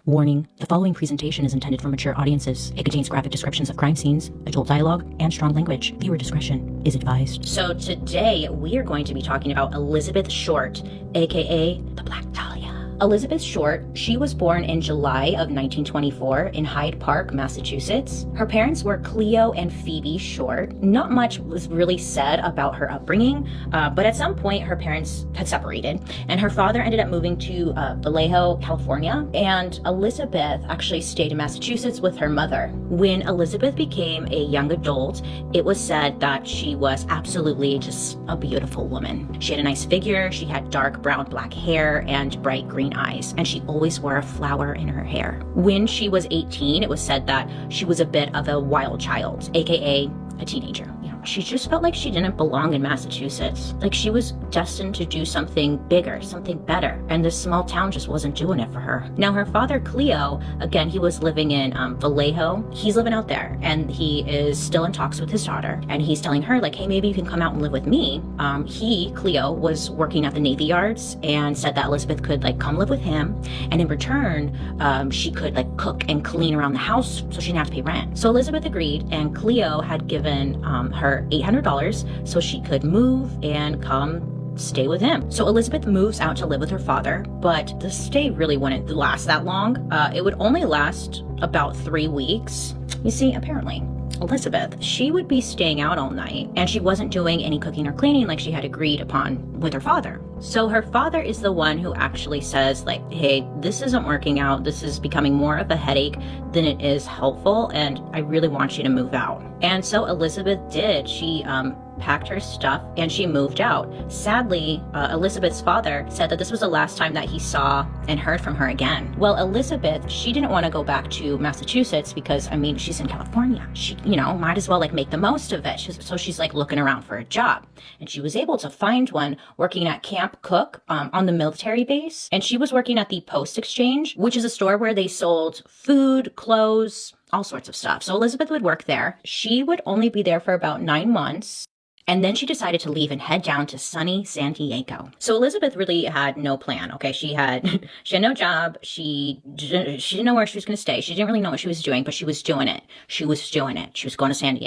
Warning, the following presentation is intended for mature audiences. It contains graphic descriptions of crime scenes, adult dialogue, and strong language. Viewer discretion is advised. So today, we are going to be talking about Elizabeth Short, aka the Black Dahlia. Elizabeth Short, she was born in July of 1924 in Hyde Park, Massachusetts. Her parents were Cleo and Phoebe Short. Not much was really said about her upbringing, but at some point her parents had separated, and her father ended up moving to Vallejo, California, and Elizabeth actually stayed in Massachusetts with her mother. When Elizabeth became a young adult, it was said that she was absolutely just a beautiful woman. She had a nice figure, she had dark brown black hair and bright green eyes, and she always wore a flower in her hair. When she was 18, it was said that she was a bit of a wild child, aka a teenager. She just felt like she didn't belong in Massachusetts. Like she was destined to do something bigger, something better, and this small town just wasn't doing it for her. Now her father, Cleo, again, he was living in Vallejo. He's living out there, and he is still in talks with his daughter, and he's telling her like, hey, maybe you can come out and live with me. Cleo, was working at the Navy Yards and said that Elizabeth could like come live with him, and in return, she could like cook and clean around the house so she didn't have to pay rent. So Elizabeth agreed, and Cleo had given her $800 so she could move and come stay with him. So Elizabeth moves out to live with her father, but the stay really wouldn't last that long. It would only last about 3 weeks. You see, apparently, Elizabeth, she would be staying out all night, and she wasn't doing any cooking or cleaning like she had agreed upon with her father. So her father is the one who actually says like, hey, this isn't working out. This is becoming more of a headache than it is helpful, and I really want you to move out. And so Elizabeth did. She packed her stuff and she moved out. Sadly, Elizabeth's father said that this was the last time that he saw and heard from her again. Well, Elizabeth, she didn't want to go back to Massachusetts because, I mean, she's in California. She, might as well like make the most of it. So she's like looking around for a job. And she was able to find one working at Camp Cook on the military base. And she was working at the Post Exchange, which is a store where they sold food, clothes, all sorts of stuff. So Elizabeth would work there. She would only be there for about 9 months. And then she decided to leave and head down to sunny San Diego. So Elizabeth really had no plan, okay? She had no job. She didn't know where she was going to stay. She didn't really know what she was doing, but she was doing it. She was doing it. She was going to San Diego.